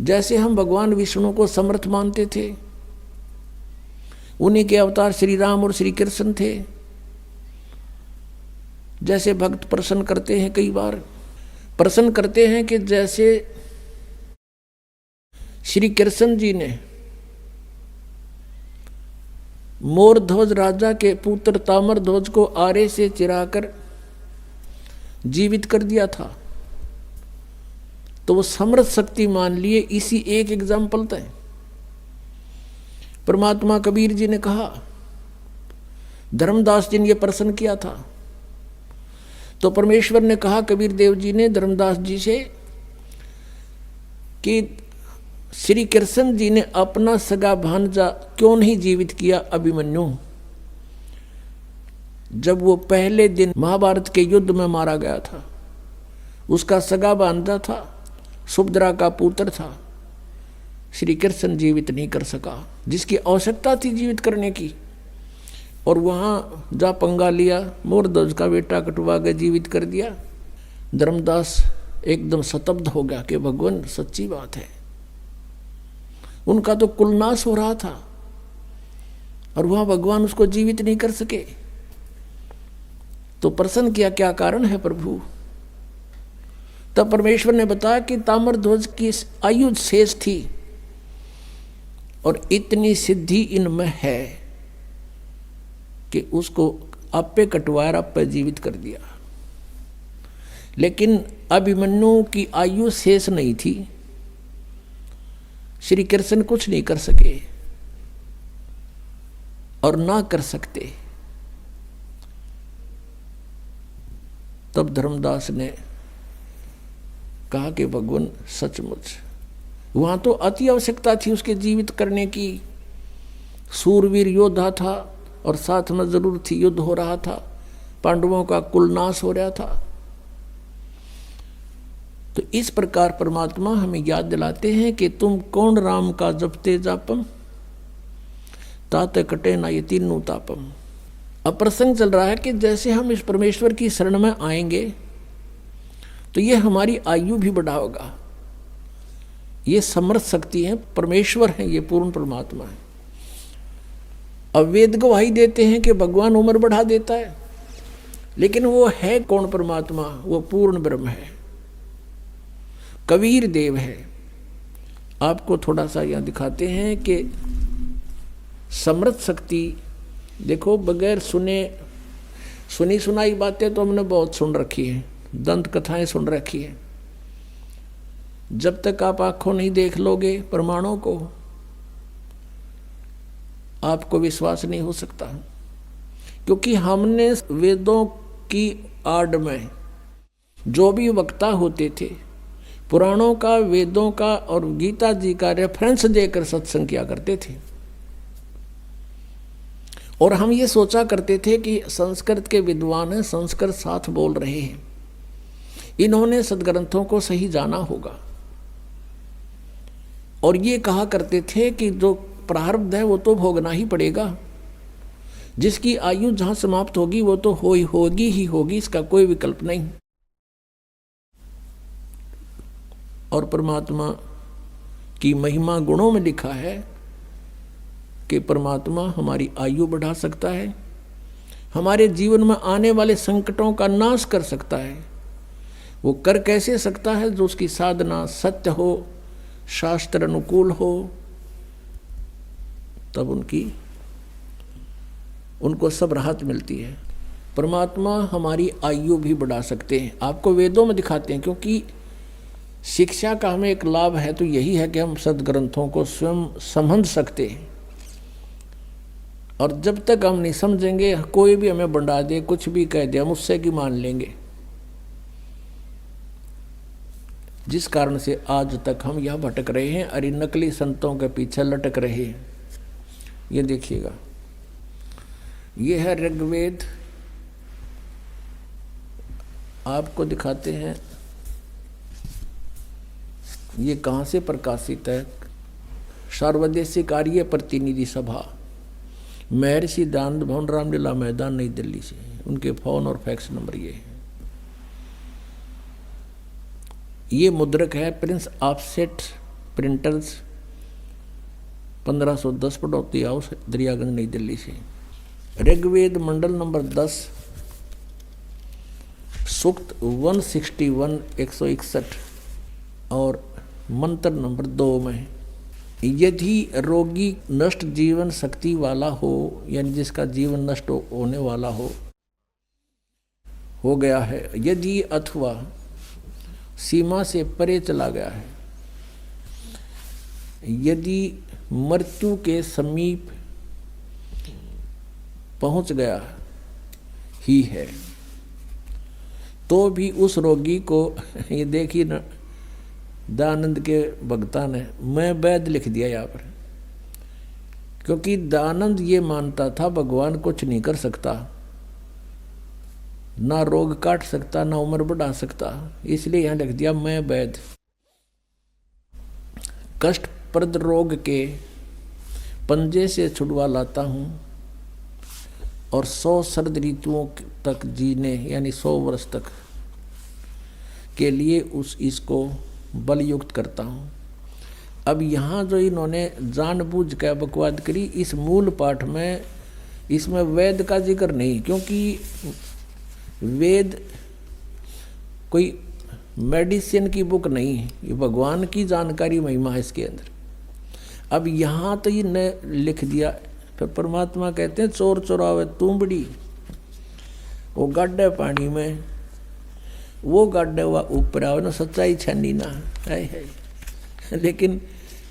जैसे हम भगवान विष्णु को समर्थ मानते थे, उन्हीं के अवतार श्री राम और श्री कृष्ण थे। जैसे भक्त प्रश्न करते हैं, कई बार प्रश्न करते हैं कि जैसे श्री कृष्ण जी ने मोरध्वज राजा के पुत्र ताम्रध्वज को आरे से चिराकर जीवित कर दिया था, तो वो समर्थ शक्ति मान लिए। इसी एक एग्जाम्पल था। परमात्मा कबीर जी ने कहा, धर्मदास जी ने यह प्रश्न किया था, तो परमेश्वर ने कहा कबीर देव जी ने धर्मदास जी से कि श्री कृष्ण जी ने अपना सगा भांजा क्यों नहीं जीवित किया अभिमन्यु, जब वो पहले दिन महाभारत के युद्ध में मारा गया था। उसका सगा भांजा था, सुभद्रा का पुत्र था। श्री कृष्ण जीवित नहीं कर सका, जिसकी आवश्यकता थी जीवित करने की, और वहाँ जा पंगा लिया, मोरध्वज का बेटा कटवा के जीवित कर दिया। धर्मदास एकदम स्तब्ध हो गया कि भगवान सच्ची बात है, उनका तो कुलनाश हो रहा था और वहाँ भगवान उसको जीवित नहीं कर सके। तो प्रश्न किया, क्या कारण है प्रभु? तब परमेश्वर ने बताया कि ताम्रध्वज की आयु शेष थी और इतनी सिद्धि इनमें है कि उसको आपे कटवाया, आपे जीवित कर दिया। लेकिन अभिमन्यु की आयु शेष नहीं थी, श्री कृष्ण कुछ नहीं कर सके और ना कर सकते। तब धर्मदास ने कहा कि भगवान सचमुच वहां तो अति आवश्यकता थी उसके जीवित करने की। सूरवीर योद्धा था और साथ में जरूर थी, युद्ध हो रहा था, पांडवों का कुलनाश हो रहा था। तो इस प्रकार परमात्मा हमें याद दिलाते हैं कि तुम कौन राम का जपते जापम, ताते कटे ना ये तीनों तापम। अब प्रसंग चल रहा है कि जैसे हम इस परमेश्वर की शरण में आएंगे तो ये हमारी आयु भी बढ़ाएगा। ये समर्थ शक्ति है, परमेश्वर है, ये पूर्ण परमात्मा है। अब वेद गवाही देते हैं कि भगवान उम्र बढ़ा देता है, लेकिन वो है कौन परमात्मा? वो पूर्ण ब्रह्म है, कबीर देव है। आपको थोड़ा सा यहाँ दिखाते हैं कि समर्थ शक्ति देखो, बगैर सुनी सुनाई बातें तो हमने बहुत सुन रखी है, दंत कथाएं सुन रखी है। जब तक आप आंखों नहीं देख लोगे प्रमाणों को, आपको विश्वास नहीं हो सकता। क्योंकि हमने वेदों की आड़ में जो भी वक्ता होते थे, पुराणों का, वेदों का और गीता जी का रेफरेंस देकर सत्संग किया करते थे। और हम ये सोचा करते थे कि संस्कृत के विद्वान हैं, संस्कृत साथ बोल रहे हैं, इन्होंने सदग्रंथों को सही जाना होगा। और ये कहा करते थे कि जो प्रारब्ध है वो तो भोगना ही पड़ेगा, जिसकी आयु जहां समाप्त होगी वो तो होगी ही होगी, इसका कोई विकल्प नहीं। और परमात्मा की महिमा गुणों में लिखा है कि परमात्मा हमारी आयु बढ़ा सकता है, हमारे जीवन में आने वाले संकटों का नाश कर सकता है। वो कर कैसे सकता है? जो उसकी साधना सत्य हो, शास्त्र अनुकूल हो, तब उनको सब राहत मिलती है। परमात्मा हमारी आयु भी बढ़ा सकते हैं, आपको वेदों में दिखाते हैं। क्योंकि शिक्षा का हमें एक लाभ है तो यही है कि हम सदग्रंथों को स्वयं समझ सकते हैं। और जब तक हम नहीं समझेंगे, कोई भी हमें बंडा दे, कुछ भी कह दे, हम उससे की मान लेंगे। जिस कारण से आज तक हम यह भटक रहे हैं, अरे नकली संतों के पीछे लटक रहे हैं। ये देखिएगा, ये है ऋग्वेद, आपको दिखाते हैं ये कहाँ से प्रकाशित है। सर्वदेशिक आर्य प्रतिनिधि सभा, महर्षि दानंद भवन, रामलीला मैदान, नई दिल्ली से। उनके फोन और फैक्स नंबर ये है। ये मुद्रक है Prince Offset Printers 1510 Pataudi House Daryaganj New Delhi से। ऋग्वेद मंडल नंबर 10 सूक्त 161 161 और मंत्र नंबर 2 में, यदि रोगी नष्ट जीवन शक्ति वाला हो, यानी जिसका जीवन नष्ट होने वाला हो गया है, यदि अथवा सीमा से परे चला गया है, यदि मृत्यु के समीप पहुंच गया ही है, तो भी उस रोगी को, ये देखिए ना, दयानंद के भक्ता ने मैं वैद लिख दिया यहाँ पर, क्योंकि दयानंद ये मानता था भगवान कुछ नहीं कर सकता, ना रोग काट सकता, ना उम्र बढ़ा सकता, इसलिए यहाँ लिख दिया मैं वैद। कष्टप्रद रोग के पंजे से छुड़वा लाता हूँ और 100 सर्द ऋतुओं तक जीने, यानी 100 वर्ष तक के लिए इसको बलयुक्त करता हूँ। अब यहाँ जो इन्होंने जानबूझ कर बकवाद करी, इस मूल पाठ में इसमें वेद का जिक्र नहीं, क्योंकि वेद कोई मेडिसिन की बुक नहीं, ये भगवान की जानकारी महिमा है इसके अंदर। अब यहाँ तो ये न लिख दिया, फिर परमात्मा कहते हैं चोर चोरावे तुंबड़ी, वो गाड्डे पानी में, वो गाड्डे हुआ ऊपर आओ ना, सच्चाई छानी ना है। लेकिन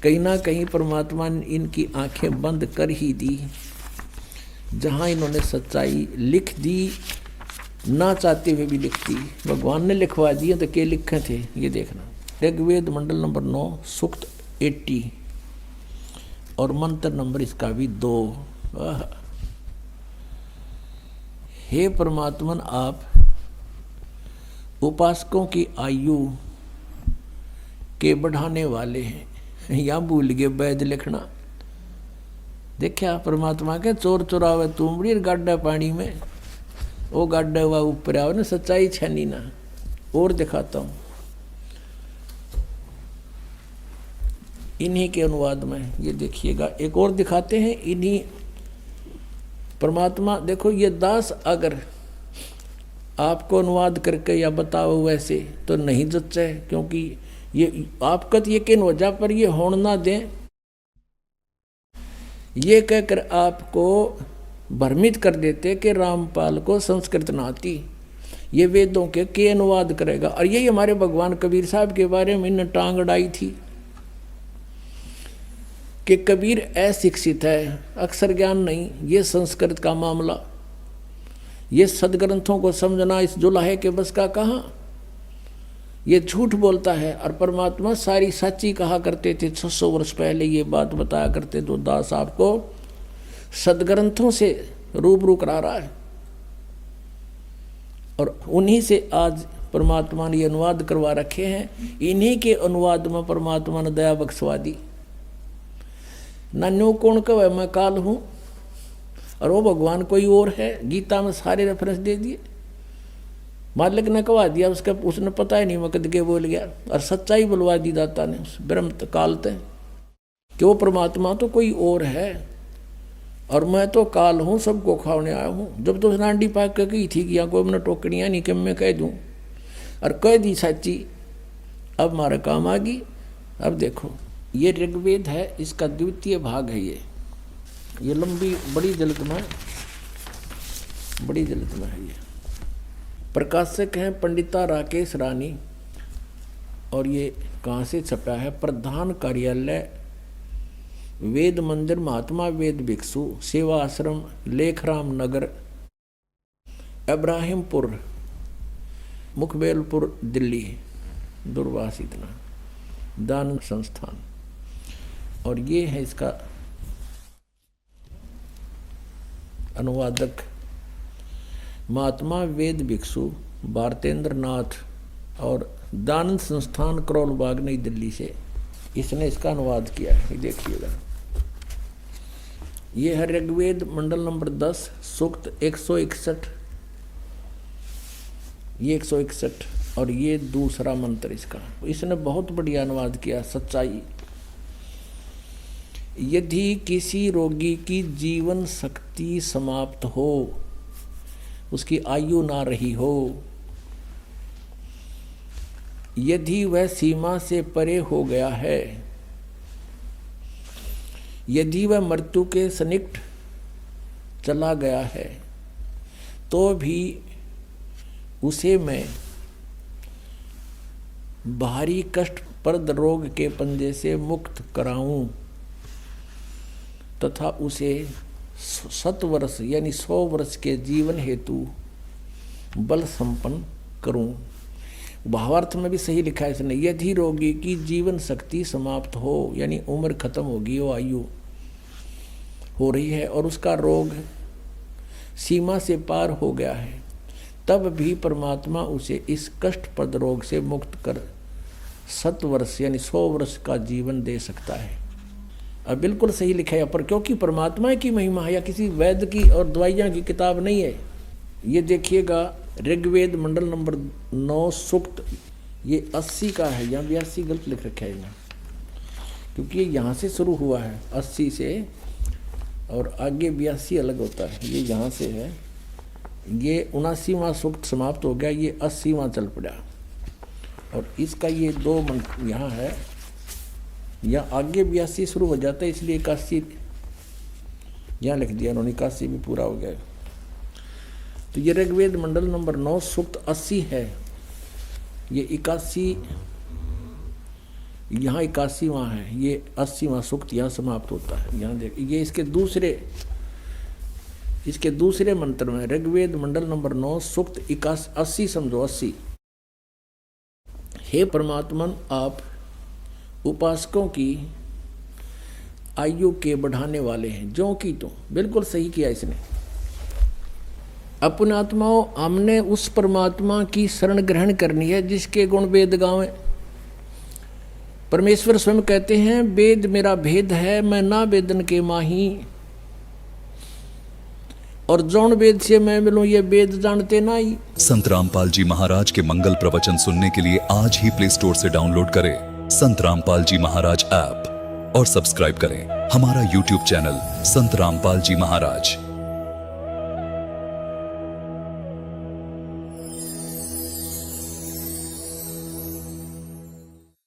कहीं ना कहीं परमात्मा ने इनकी आंखें बंद कर ही दी, जहाँ इन्होंने सच्चाई लिख दी, ना चाहते हुए भी लिख दी। भगवान ने लिखवा दिए तो क्या लिखे थे ये देखना। ऋग्वेद मंडल नंबर 9 सूक्त 80 और मंत्र नंबर इसका भी 2। हे परमात्मन, आप उपासकों की आयु के बढ़ाने वाले हैं। या भूल गए वैद लिखना। देखा परमात्मा के चोर चुरावे तुमड़ी गाड्डा पानी में, वो गाड्डा हुआ ऊपर आओ ना, सच्चाई छनी ना। और दिखाता हूँ इन्हीं के अनुवाद में, ये देखिएगा। एक और दिखाते हैं इन्हीं परमात्मा। देखो ये दास अगर आपको अनुवाद करके या बताओ वैसे तो नहीं जच्चे, क्योंकि ये आपका तो यकीन हो जा, पर ये होड़ ना दें, ये कहकर आपको भ्रमित कर देते कि रामपाल को संस्कृत ना आती, ये वेदों के अनुवाद करेगा। और यही हमारे भगवान कबीर साहब के बारे में इन्हें टांग अड़ाई थी कि कबीर अशिक्षित है, अक्षर ज्ञान नहीं, ये संस्कृत का मामला, ये सदग्रंथों को समझना इस जुलाहे के बस का कहाँ, ये झूठ बोलता है। और परमात्मा सारी सच्ची कहा करते थे। 600 वर्ष पहले ये बात बताया करते, तो दास आपको सदग्रंथों से रूबरू करा रहा है, और उन्हीं से आज परमात्मा ने ये अनुवाद करवा रखे हैं। इन्हीं के अनुवाद में परमात्मा ने दया बख्शवा दी। नन्यो कौन कहे मैं काल हूँ, और वो भगवान कोई और है। गीता में सारे रेफरेंस दे दिए। मालिक ने कहा दिया, उसने पता ही नहीं मैं कद के बोल गया, और सच्चाई बुलवा दी दाता ने उस ब्रह्म काल ते कि वो परमात्मा तो कोई और है, और मैं तो काल हूँ, सबको खाने आया हूँ। जब तो नांडी पाक के कही थी कि यहाँ कोई मैंने टोकड़ियाँ नहीं कि मैं कह दूँ, और कह दी सच्ची, अब हमारा काम आ गई। अब देखो ये ऋग्वेद है, इसका द्वितीय भाग है। ये लंबी बड़ी जल्द में है। ये प्रकाशक हैं पंडिता राकेश रानी, और ये कहाँ से छपा है? प्रधान कार्यालय वेद मंदिर महात्मा वेद भिक्षु सेवा आश्रम लेखराम नगर इब्राहिमपुर मुखबेलपुर दिल्ली दूरवास इतना दान संस्थान। और ये है इसका अनुवादक महात्मा वेद भिक्षु भारतेंद्र नाथ, और दान संस्थान करोल बाग नई दिल्ली से इसने इसका अनुवाद किया है। ये देखिएगा, ये है ऋग्वेद मंडल नंबर 10 सूक्त 161, ये 161, और ये दूसरा मंत्र इसका। इसने बहुत बढ़िया अनुवाद किया, सच्चाई यदि किसी रोगी की जीवन शक्ति समाप्त हो, उसकी आयु ना रही हो, यदि वह सीमा से परे हो गया है, यदि वह मृत्यु के सन्निकट चला गया है, तो भी उसे मैं बाहरी कष्टप्रद रोग के पंजे से मुक्त कराऊं तथा उसे 7 वर्ष यानी 100 वर्ष के जीवन हेतु बल संपन्न करूं। भावार्थ में भी सही लिखा है इसने, यदि रोगी की जीवन शक्ति समाप्त हो, यानी उम्र खत्म होगी, वो आयु हो रही है और उसका रोग सीमा से पार हो गया है, तब भी परमात्मा उसे इस कष्टप्रद रोग से मुक्त कर 7 वर्ष यानी 100 वर्ष का जीवन दे सकता है। अब बिल्कुल सही लिखा है पर, क्योंकि परमात्मा की महिमा है, या किसी वैद्य की और दवाइयाँ की किताब नहीं है। ये देखिएगा ऋग्वेद मंडल नंबर 9 सूक्त, ये 80 का है, यहाँ 82 गलत लिख रखा है यहाँ, क्योंकि ये यहाँ से शुरू हुआ है 80 से और आगे 82 अलग होता है। ये यहाँ से है, ये 79वां सूक्त समाप्त हो गया, ये 80वां चल पड़ा और इसका ये 2 मंत्र यहाँ है, यहाँ आगे 82 शुरू हो जाता है, इसलिए 81 यहाँ लिख दिया उन्होंने, 81 भी पूरा हो गया। तो ये ऋग्वेद मंडल नंबर 9 सूक्त 80 है, ये 81 यहाँ 81वां है, ये 80वां सूक्त यहाँ समाप्त होता है। यहाँ देख, ये इसके दूसरे मंत्र में ऋग्वेद मंडल नंबर 9 सूक्त 80 समझो 80। हे परमात्मन, आप उपासकों की आयु के बढ़ाने वाले हैं, जो कि तो बिल्कुल सही किया इसने। अपने आत्माओं, हमने उस परमात्मा की शरण ग्रहण करनी है जिसके गुण वेद गावें। परमेश्वर स्वयं कहते हैं, वेद मेरा भेद है, मैं ना वेदन के माही, और जौन वेद से मैं मिलूं ये वेद जानते ना ही। संत रामपाल जी महाराज के मंगल प्रवचन सुनने के लिए आज ही प्ले स्टोर से डाउनलोड करें संत रामपाल जी महाराज ऐप और सब्सक्राइब करें हमारा YouTube चैनल संत रामपाल जी महाराज।